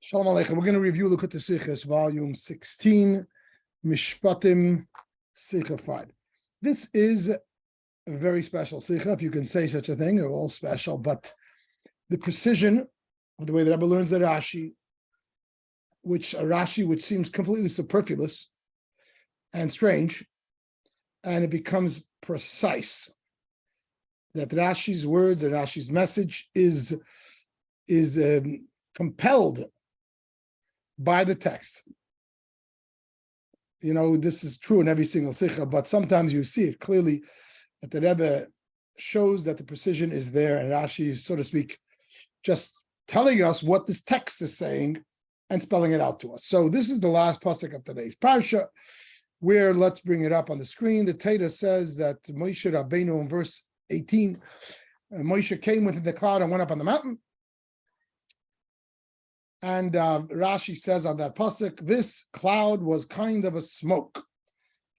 Shalom Aleichem. We're going to review Likutei Sichos, volume 16, Mishpatim, Sicha 5. This is a very special Sicha, if you can say such a thing. They're all special, but the precision of the way the Rabbi learns the Rashi, which seems completely superfluous and strange, and it becomes precise. That Rashi's words and Rashi's message is compelled by the text. You know, this is true in every single Sicha, but sometimes you see it clearly that the Rebbe shows that the precision is there, and Rashi is, so to speak, just telling us what this text is saying and spelling it out to us. So this is the last pasuk of today's parsha, where, let's bring it up on the screen. The Torah says that Moshe Rabbeinu, in verse 18, Moshe came within the cloud and went up on the mountain. And Rashi says on that pasuk, this cloud was kind of a smoke,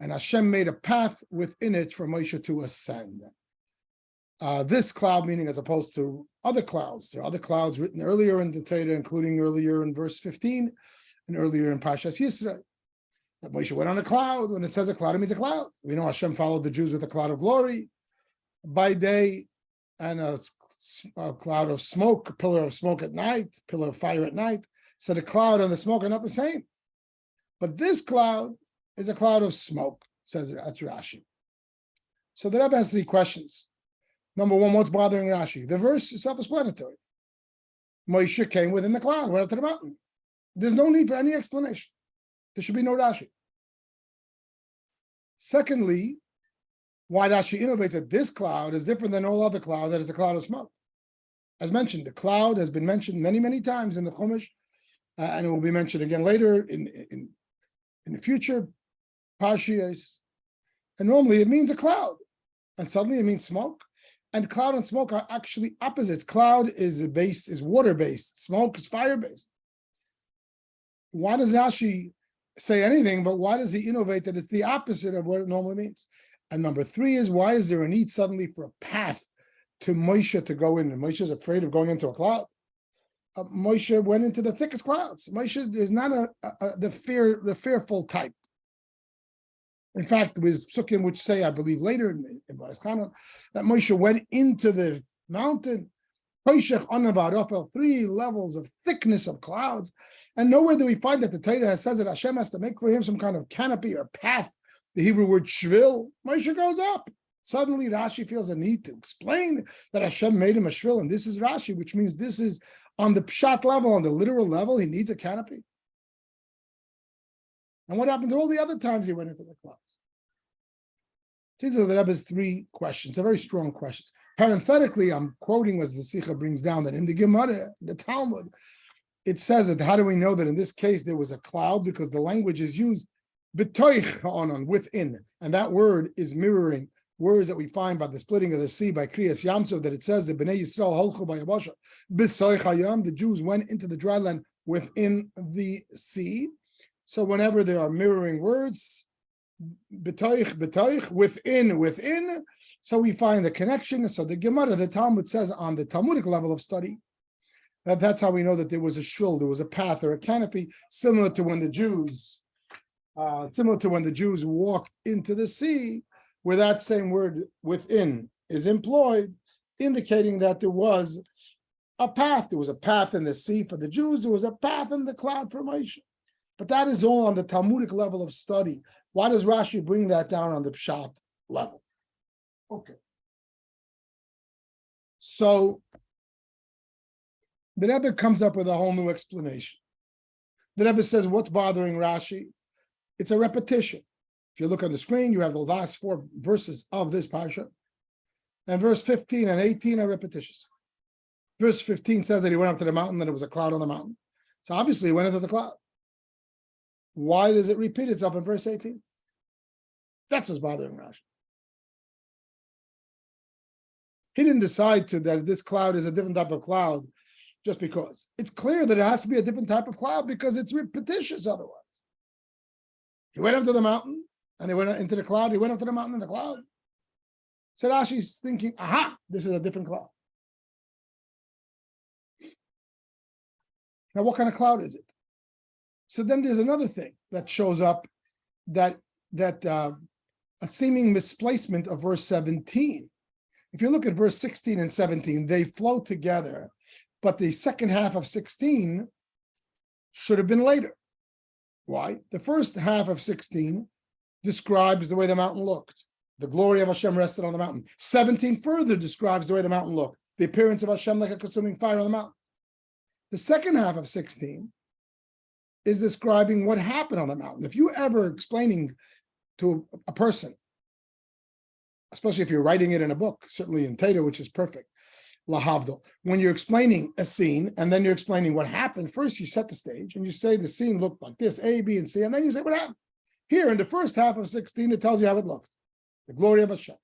and Hashem made a path within it for Moshe to ascend. This cloud, meaning as opposed to other clouds. There are other clouds written earlier in the Torah, including earlier in verse 15 and earlier in Parshas Yisrael. That Moshe went on a cloud. When it says a cloud, it means a cloud. We know Hashem followed the Jews with a cloud of glory by day and a cloud of smoke, a pillar of smoke at night, pillar of fire at night. So the cloud and the smoke are not the same. But this cloud is a cloud of smoke, says Rashi. So the Rebbe has three questions. Number one, what's bothering Rashi? The verse is self-explanatory. Moshe came within the cloud, went up to the mountain. There's no need for any explanation. There should be no Rashi. Secondly, why Rashi innovates that this cloud is different than all other clouds, that is a cloud of smoke. As mentioned, the cloud has been mentioned many, many times in the Chumash, and it will be mentioned again later in the future parshiyos. And normally it means a cloud, and suddenly it means smoke. And cloud and smoke are actually opposites. Cloud is water-based, smoke is fire-based. Why does Rashi say anything, but why does he innovate that it's the opposite of what it normally means? And number three is, why is there a need suddenly for a path to Moshe to go in? And Moshe is afraid of going into a cloud. Moshe went into the thickest clouds. Moshe is not the fearful type. In fact, with Sukkim, which say, I believe later in Baruch, that Moshe went into the mountain, 3 levels of thickness of clouds. And nowhere do we find that the Torah says that Hashem has to make for him some kind of canopy or path. The Hebrew word shvil. Moshe goes up. Suddenly Rashi feels a need to explain that Hashem made him a shvil, and this is Rashi, which means this is on the pshat level, on the literal level, he needs a canopy. And what happened to all the other times he went into the clouds? These are the Rebbe's three questions. They're very strong questions. Parenthetically, I'm quoting as the Sicha brings down that in the Gemara, the Talmud, it says that how do we know that in this case there was a cloud? Because the language is used b'toich ha'anon, within, and that word is mirroring words that we find by the splitting of the sea by Kriyas Yamsov, that it says that Bnei Yisrael holchu b'yabasha b'soich hayam, the Jews went into the dry land within the sea. So whenever there are mirroring words, b'toich, within, so we find the connection. So the Gemara, the Talmud says on the Talmudic level of study, that's how we know that there was a shul, there was a path or a canopy, similar to when the Jews walked into the sea, where that same word within is employed, indicating that there was a path. There was a path in the sea for the Jews. There was a path in the cloud for Moshe. But that is all on the Talmudic level of study. Why does Rashi bring that down on the Pshat level? Okay. So the Rebbe comes up with a whole new explanation. The Rebbe says, what's bothering Rashi? It's a repetition. If you look on the screen, you have the last 4 verses of this parsha. And verse 15 and 18 are repetitious. Verse 15 says that he went up to the mountain, that it was a cloud on the mountain. So obviously he went into the cloud. Why does it repeat itself in verse 18? That's what's bothering Rashi. He didn't decide that this cloud is a different type of cloud just because. It's clear that it has to be a different type of cloud because it's repetitious otherwise. He went up to the mountain, and they went into the cloud. He went up to the mountain in the cloud. So Rashi's thinking, aha, this is a different cloud. Now, what kind of cloud is it? So then there's another thing that shows up, that a seeming misplacement of verse 17. If you look at verse 16 and 17, they flow together, but the second half of 16 should have been later. Why? The first half of 16 describes the way the mountain looked. The glory of Hashem rested on the mountain. 17 further describes the way the mountain looked. The appearance of Hashem like a consuming fire on the mountain. The second half of 16 is describing what happened on the mountain. If you ever explaining to a person, especially if you're writing it in a book, certainly in Tater, which is perfect, lahavdil, when you're explaining a scene and then you're explaining what happened, first you set the stage and you say the scene looked like this, A, B, and C, and then you say what happened. Here in the first half of 16, it tells you how it looked, the glory of Hashem.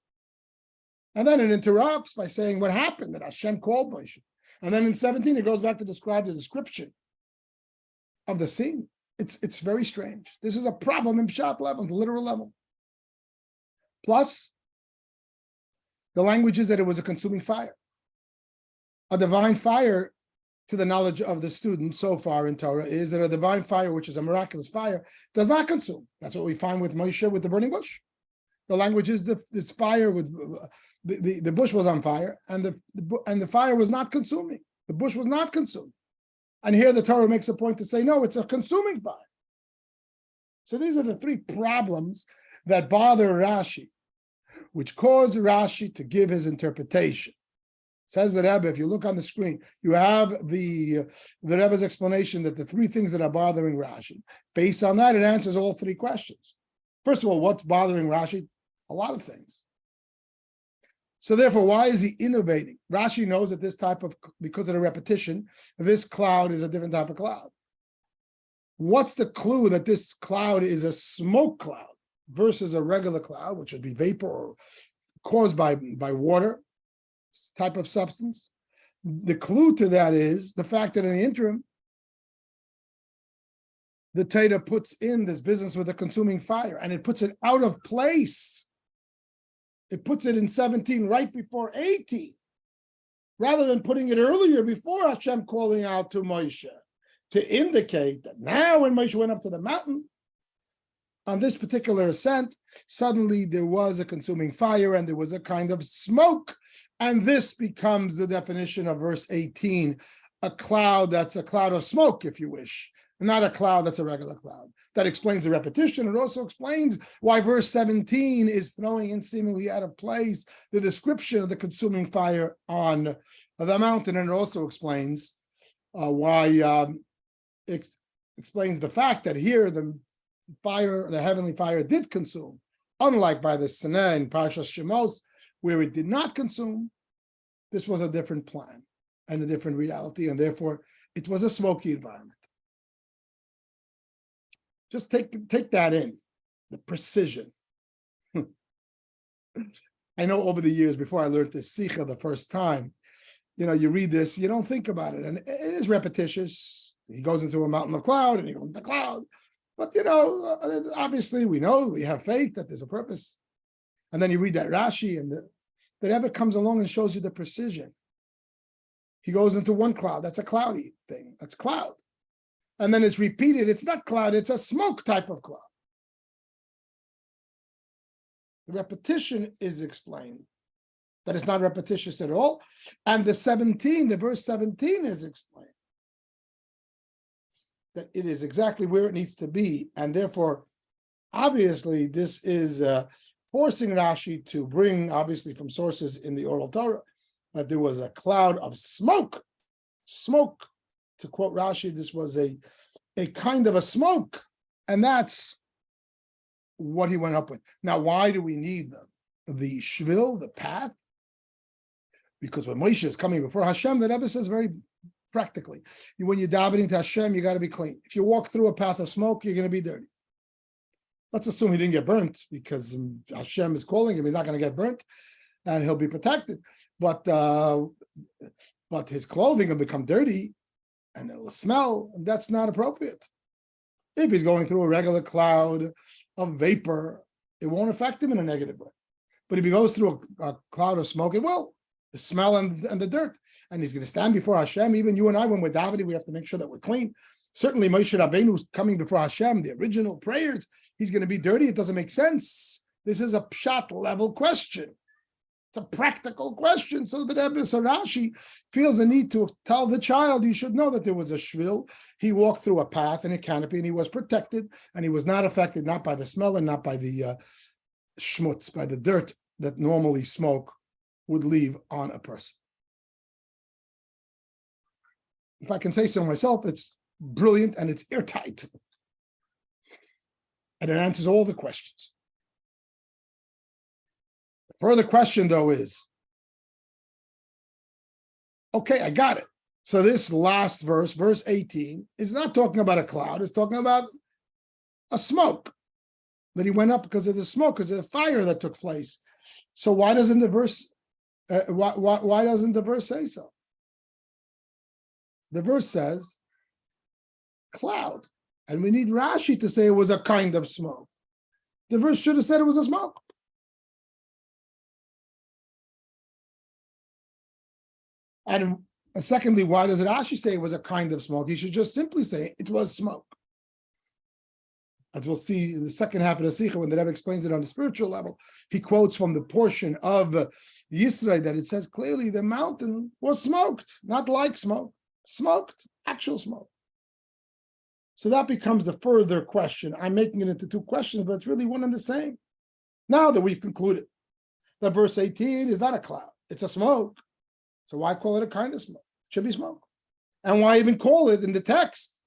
And then it interrupts by saying what happened, that Hashem called Moshe. And then in 17, it goes back to describe the description of the scene. It's very strange. This is a problem in Pshat level, the literal level. Plus, the language is that it was a consuming fire. A divine fire, to the knowledge of the student so far in Torah, is that a divine fire, which is a miraculous fire, does not consume. That's what we find with Moshe with the burning bush. The language is this fire with the bush was on fire, and the fire was not consuming. The bush was not consumed. And here the Torah makes a point to say, no, it's a consuming fire. So these are the three problems that bother Rashi, which cause Rashi to give his interpretation. Says the Rabbi, if you look on the screen, you have the Rebbe's explanation that the three things that are bothering Rashi. Based on that, it answers all three questions. First of all, what's bothering Rashi? A lot of things. So therefore, why is he innovating? Rashi knows that this type of, because of the repetition, this cloud is a different type of cloud. What's the clue that this cloud is a smoke cloud versus a regular cloud, which would be vapor or caused by water, type of substance? The clue to that is the fact that in the interim, the Torah puts in this business with a consuming fire, and it puts it out of place. It puts it in 17 right before 18, rather than putting it earlier before Hashem calling out to Moshe, to indicate that now when Moshe went up to the mountain, on this particular ascent, suddenly there was a consuming fire and there was a kind of smoke. And this becomes the definition of verse 18, a cloud that's a cloud of smoke, if you wish, not a cloud that's a regular cloud. That explains the repetition. It also explains why verse 17 is throwing in seemingly out of place the description of the consuming fire on the mountain. And it also explains why it explains the fact that here the fire, the heavenly fire, did consume, unlike by the Sinai in Parshas Shemos, where it did not consume. This was a different plan and a different reality, and therefore it was a smoky environment. Just take that in, the precision. I know over the years, before I learned this Sicha the first time, you read this, you don't think about it, and it is repetitious. He goes into a mountain of cloud, and he goes into the cloud. But, obviously we know, we have faith that there's a purpose. And then you read that Rashi, and the Rebbe comes along and shows you the precision. He goes into one cloud, that's a cloudy thing, that's cloud. And then it's repeated, it's not cloud, it's a smoke type of cloud. The repetition is explained, that it's not repetitious at all. And the verse 17 is explained, that it is exactly where it needs to be. And therefore, obviously, this is forcing Rashi to bring, obviously, from sources in the oral Torah, that there was a cloud of smoke. Smoke, to quote Rashi, this was a kind of a smoke. And that's what he went up with. Now, why do we need the shvil, the path? Because when Moshe is coming before Hashem, the Rebbe says very practically, when you're davening to Hashem, you got to be clean. If you walk through a path of smoke, you're going to be dirty. Let's assume he didn't get burnt because Hashem is calling him. He's not going to get burnt, and he'll be protected. But his clothing will become dirty, and it'll smell. And that's not appropriate. If he's going through a regular cloud of vapor, it won't affect him in a negative way. But if he goes through a cloud of smoke, it will. the smell and the dirt. And he's going to stand before Hashem. Even you and I, when we're davening, we have to make sure that we're clean. Certainly, Moshe Rabbeinu is coming before Hashem, the original prayers, he's going to be dirty. It doesn't make sense. This is a pshat level question. It's a practical question. So the Rebbe, so Rashi feels the need to tell the child, you should know that there was a shvil. He walked through a path and a canopy, and he was protected, and he was not affected, not by the smell and not by the schmutz, by the dirt that normally smoke would leave on a person. If I can say so myself, it's brilliant and it's airtight. And it answers all the questions. The further question, though, is, okay, I got it. So this last verse, verse 18, is not talking about a cloud. It's talking about a smoke, that he went up because of the smoke, because of the fire that took place. So why doesn't the verse, why doesn't the verse say so? The verse says cloud, and we need Rashi to say it was a kind of smoke. The verse should have said it was a smoke. And secondly, why does Rashi say it was a kind of smoke? He should just simply say it was smoke. As we'll see in the second half of the Sicha, when the Rebbe explains it on the spiritual level, he quotes from the portion of Yisrael that it says clearly the mountain was smoked, not like smoke. Smoked, actual smoke. So that becomes the further question. I'm making it into two questions, but it's really one and the same. Now that we've concluded that verse 18 is not a cloud, it's a smoke. So why call it a kind of smoke? It should be smoke. And why even call it in the text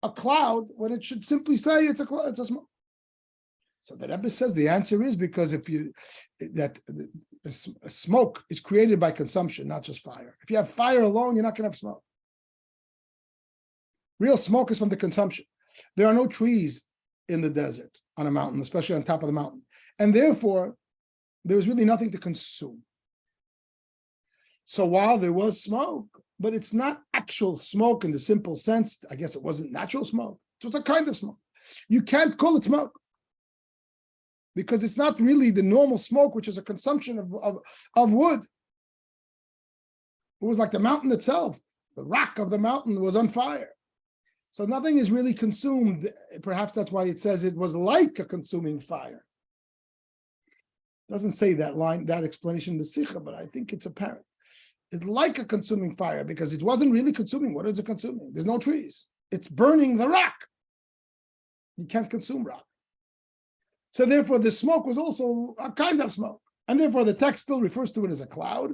a cloud when it should simply say it's a cloud, it's a smoke? So the Rebbe says the answer is because smoke is created by consumption, not just fire. If you have fire alone, you're not going to have smoke. Real smoke is from the consumption. There are no trees in the desert on a mountain, especially on top of the mountain. And therefore, there was really nothing to consume. So while there was smoke, but it's not actual smoke in the simple sense, I guess it wasn't natural smoke. It was a kind of smoke. You can't call it smoke, because it's not really the normal smoke, which is a consumption of wood. It was like the mountain itself. The rock of the mountain was on fire. So nothing is really consumed. Perhaps that's why it says it was like a consuming fire. It doesn't say that line, that explanation in the Sicha, but I think it's apparent. It's like a consuming fire because it wasn't really consuming. What is it consuming? There's no trees. It's burning the rock. You can't consume rock. So therefore, the smoke was also a kind of smoke. And therefore, the text still refers to it as a cloud,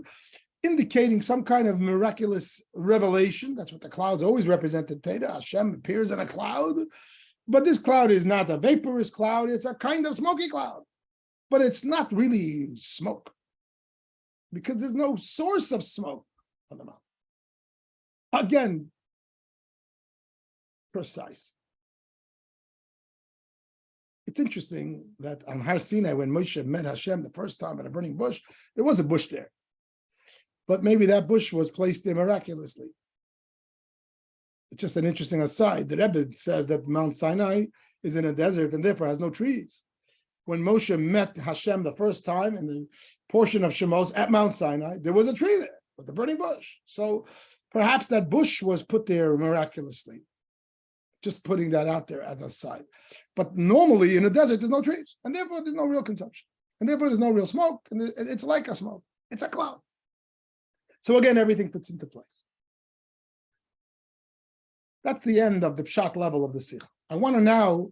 indicating some kind of miraculous revelation. That's what the clouds always represented. Teda, Hashem appears in a cloud. But this cloud is not a vaporous cloud. It's a kind of smoky cloud. But it's not really smoke, because there's no source of smoke on the mountain. Again, precise. It's interesting that on Har Sinai, when Moshe met Hashem the first time at a burning bush, there was a bush there. But maybe that bush was placed there miraculously. It's just an interesting aside. The Rebbe says that Mount Sinai is in a desert and therefore has no trees. When Moshe met Hashem the first time in the portion of Shemos at Mount Sinai, there was a tree there with the burning bush. So perhaps that bush was put there miraculously. Just putting that out there as a side. But normally in a desert, there's no trees, and therefore there's no real consumption. And therefore there's no real smoke, and it's like a smoke. It's a cloud. So again, everything fits into place. That's the end of the pshat level of the Sicha. I want to now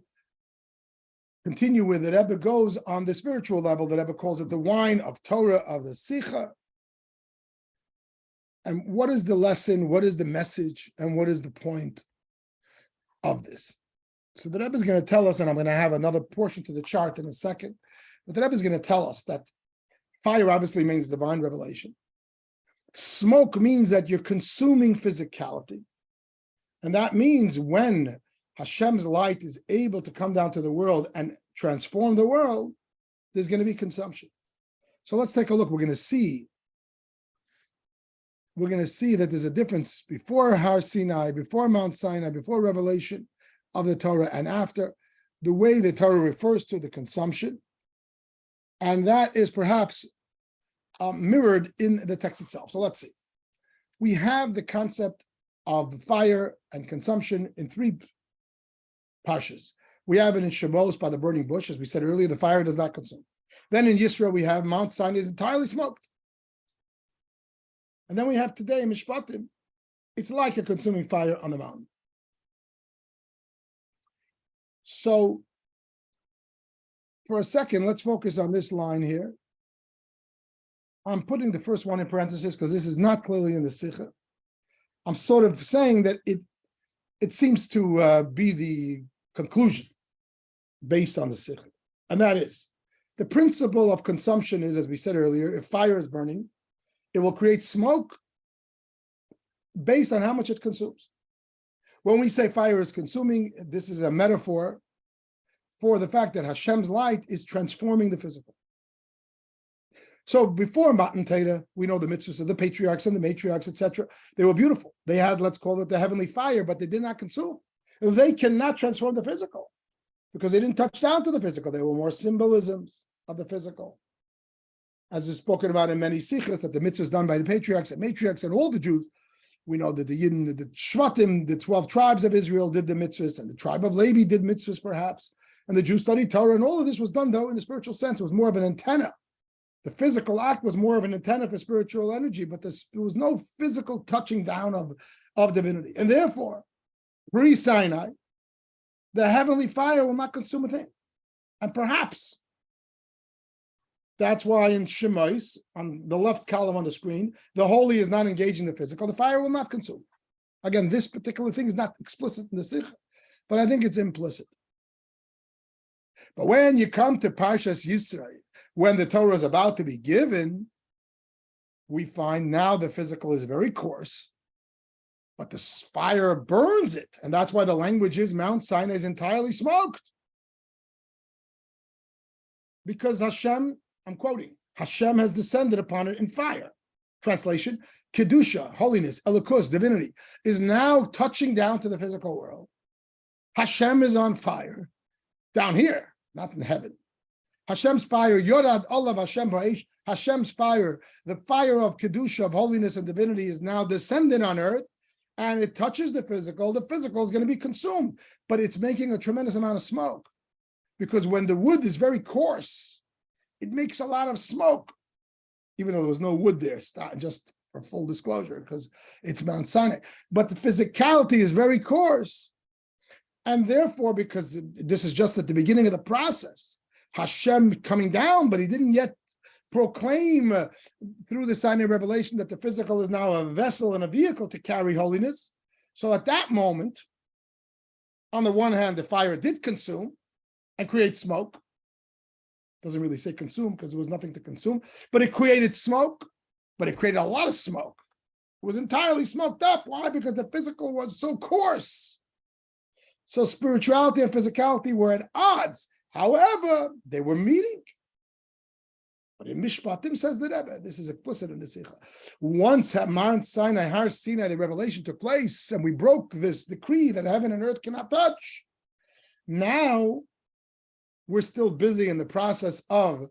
continue with the Rebbe goes on the spiritual level. The Rebbe calls it the wine of Torah of the Sicha. And what is the lesson? What is the message? And what is the point of this? So the Rebbe is going to tell us, and I'm going to have another portion to the chart in a second, but the Rebbe is going to tell us that fire obviously means divine revelation. Smoke means that you're consuming physicality. And that means when Hashem's light is able to come down to the world and transform the world, there's going to be consumption. So let's take a look. We're going to see that there's a difference before Har Sinai, before Mount Sinai, before revelation of the Torah, and after, the way the Torah refers to the consumption. And that is perhaps mirrored in the text itself. So let's see. We have the concept of fire and consumption in three parshas. We have it in Shemos by the burning bush, as we said earlier, the fire does not consume. Then in Yisro, we have Mount Sinai is entirely smoked. And then we have today in Mishpatim, it's like a consuming fire on the mountain. So for a second, let's focus on this line here. I'm putting the first one in parentheses because this is not clearly in the Sicha. I'm sort of saying that it seems to be the conclusion based on the Sicha. And that is, the principle of consumption is, as we said earlier, if fire is burning, it will create smoke based on how much it consumes. When we say fire is consuming, this is a metaphor for the fact that Hashem's light is transforming the physical. So before Matan Torah, we know the mitzvahs of the patriarchs and the matriarchs, etc. They were beautiful. They had, let's call it the heavenly fire, but they did not consume. They cannot transform the physical because they didn't touch down to the physical. They were more symbolisms of the physical. As is spoken about in many Sichas, that the mitzvahs done by the patriarchs and matriarchs and all the Jews, we know that the Yidden, the Shvatim, the 12 tribes of Israel did the mitzvahs, and the tribe of Levi did mitzvahs perhaps, and the Jews studied Torah, and all of this was done, though, in a spiritual sense. It was more of an antenna. The physical act was more of an antenna for spiritual energy, but there was no physical touching down of divinity. And therefore, pre-Sinai, the heavenly fire will not consume a thing. And perhaps that's why in Shemais, on the left column on the screen, the holy is not engaging the physical. The fire will not consume. Again, this particular thing is not explicit in the Sicha, but I think it's implicit. But when you come to Parshas Yisrael, when the Torah is about to be given, we find now the physical is very coarse, but the fire burns it. And that's why the language is Mount Sinai is entirely smoked. Because Hashem, I'm quoting, Hashem has descended upon it in fire. Translation, Kedusha, holiness, Elokus, divinity, is now touching down to the physical world. Hashem is on fire down here, not in heaven. Hashem's fire, Yorad Olav Hashem Ba'esh, Hashem's fire, the fire of Kedusha, of holiness and divinity is now descended on earth, and it touches the physical is going to be consumed, but it's making a tremendous amount of smoke. Because when the wood is very coarse, it makes a lot of smoke, even though there was no wood there, just for full disclosure, because it's Mount Sinai. But the physicality is very coarse. And therefore, because this is just at the beginning of the process, Hashem coming down, but he didn't yet proclaim through the Sinai revelation that the physical is now a vessel and a vehicle to carry holiness. So at that moment, on the one hand, the fire did consume and create smoke. Doesn't really say consume because there was nothing to consume, but it created smoke, but it created a lot of smoke. It was entirely smoked up. Why? Because the physical was so coarse. So spirituality and physicality were at odds. However, they were meeting. But in Mishpatim says the Rebbe, this is explicit in the Sicha. Once at Mount Sinai, Har Sinai, the revelation took place, and we broke this decree that heaven and earth cannot touch. Now, we're still busy in the process of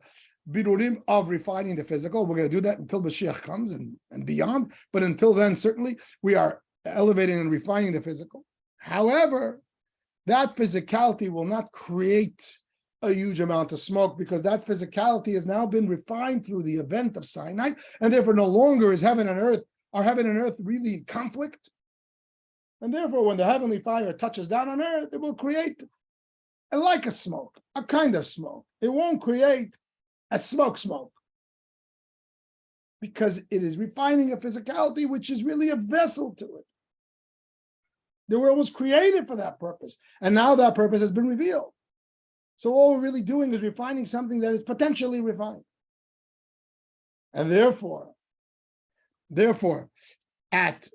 birurim, of refining the physical. We're going to do that until Mashiach comes and beyond. But until then, certainly, we are elevating and refining the physical. However, that physicality will not create a huge amount of smoke because that physicality has now been refined through the event of Sinai, and therefore no longer is heaven and earth, are heaven and earth really in conflict? And therefore, when the heavenly fire touches down on earth, it will create like a smoke, a kind of smoke. It won't create a smoke, because it is refining a physicality which is really a vessel to it. The world was created for that purpose, and now that purpose has been revealed. So all we're really doing is refining something that is potentially refined. And therefore, at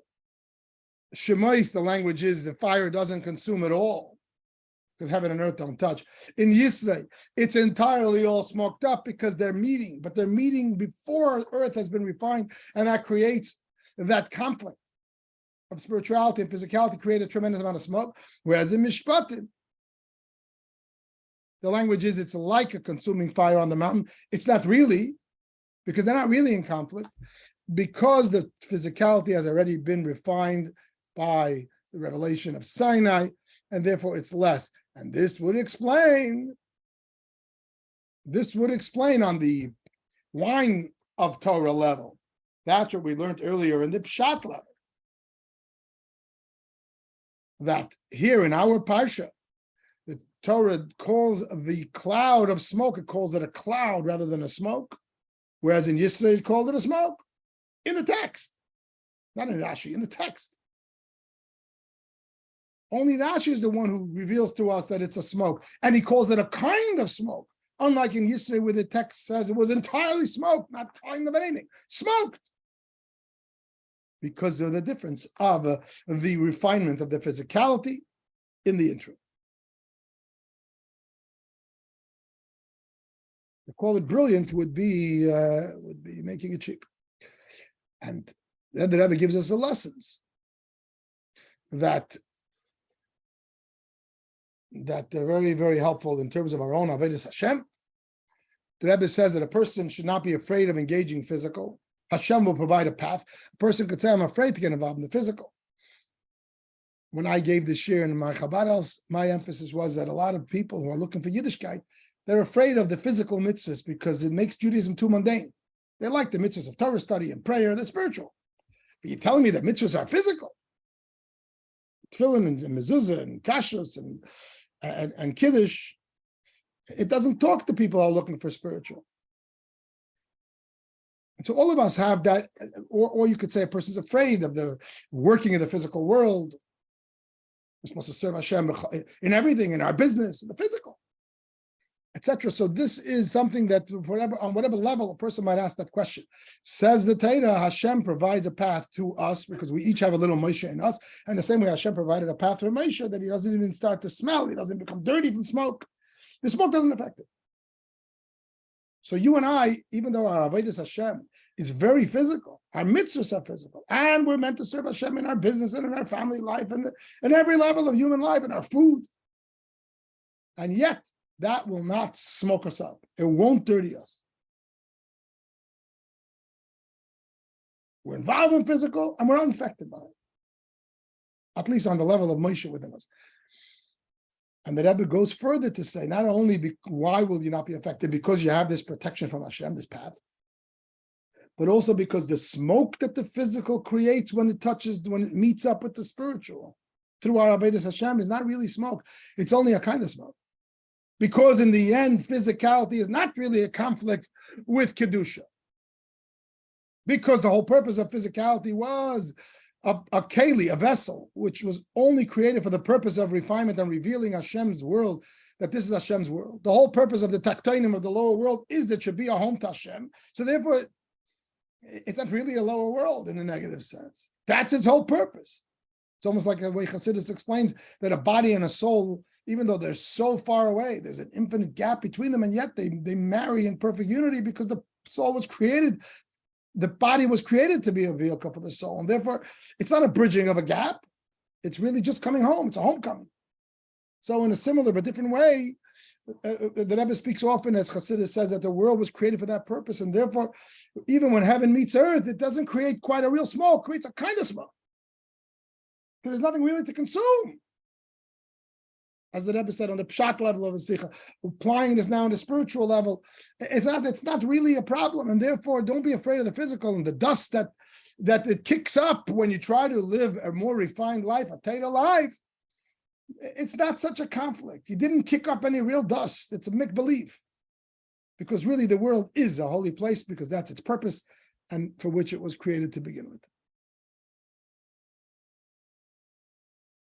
Shemais, the language is the fire doesn't consume at all, because heaven and earth don't touch. In Yisrael, it's entirely all smoked up because they're meeting, but they're meeting before earth has been refined, and that creates that conflict of spirituality and physicality, create a tremendous amount of smoke. Whereas in Mishpatim, the language is it's like a consuming fire on the mountain. It's not really, because they're not really in conflict, because the physicality has already been refined by the revelation of Sinai, and therefore it's less. And this would explain on the wine of Torah level. That's what we learned earlier in the Pshat level. That here in our Parsha, the Torah calls the cloud of smoke, it calls it a cloud rather than a smoke, whereas in Yisrael it called it a smoke. In the text, not in Rashi, in the text. Only Rashi is the one who reveals to us that it's a smoke, and he calls it a kind of smoke. Unlike in Yisrael, where the text says it was entirely smoke, not kind of anything, smoked. Because of the difference of the refinement of the physicality in the intro. To call it brilliant would be making it cheap. And then the Rabbi gives us the lessons that are very, very helpful in terms of our own Avodas Hashem. The Rebbe says that a person should not be afraid of engaging physical. Hashem will provide a path. A person could say, I'm afraid to get involved in the physical. When I gave this year in my Chabad house, my emphasis was that a lot of people who are looking for Yiddishkeit, they're afraid of the physical mitzvahs because it makes Judaism too mundane. They like the mitzvahs of Torah study and prayer, they're spiritual. But you're telling me that mitzvahs are physical. Tefillin and mezuzah and kashrus and kiddush, it doesn't talk to people who are looking for spiritual. And so all of us have that, or you could say a person's afraid of the working in the physical world. We're supposed to serve Hashem in everything, in our business, in the physical, etc. So this is something that on whatever level a person might ask that question. Says the Torah, Hashem provides a path to us because we each have a little Moshe in us. And the same way Hashem provided a path for Moshe that he doesn't even start to smell, he doesn't become dirty from smoke. The smoke doesn't affect it. So you and I, even though our Avodas Hashem is very physical, our mitzvahs are physical, and we're meant to serve Hashem in our business and in our family life and in every level of human life and our food. And yet, that will not smoke us up. It won't dirty us. We're involved in physical and we're unaffected by it. At least on the level of Moshe within us. And the Rebbe goes further to say, not only why will you not be affected? Because you have this protection from Hashem, this path, but also because the smoke that the physical creates when it meets up with the spiritual through our Avodas Hashem is not really smoke. It's only a kind of smoke. Because in the end, physicality is not really a conflict with Kedusha. Because the whole purpose of physicality was a keli, a vessel, which was only created for the purpose of refinement and revealing Hashem's world, that this is Hashem's world. The whole purpose of the taktonim of the lower world is that it should be a home to Hashem. So therefore, it's not really a lower world in a negative sense. That's its whole purpose. It's almost like the way Chassidus explains that a body and a soul, even though they're so far away, there's an infinite gap between them, and yet they marry in perfect unity because the soul was created. The body was created to be a vehicle for the soul, and therefore it's not a bridging of a gap. It's really just coming home. It's a homecoming. So in a similar but different way, the Rebbe speaks often, as Chassidus says, that the world was created for that purpose, and therefore even when heaven meets earth, it doesn't create quite a real smoke, it creates a kind of smoke. Because there's nothing really to consume. As the Rebbe said, on the pshat level of the Sicha, applying this now on the spiritual level, it's not really a problem, and therefore don't be afraid of the physical and the dust that it kicks up when you try to live a more refined life, a Torah life. It's not such a conflict. You didn't kick up any real dust. It's a make-believe. Because really the world is a holy place because that's its purpose and for which it was created to begin with.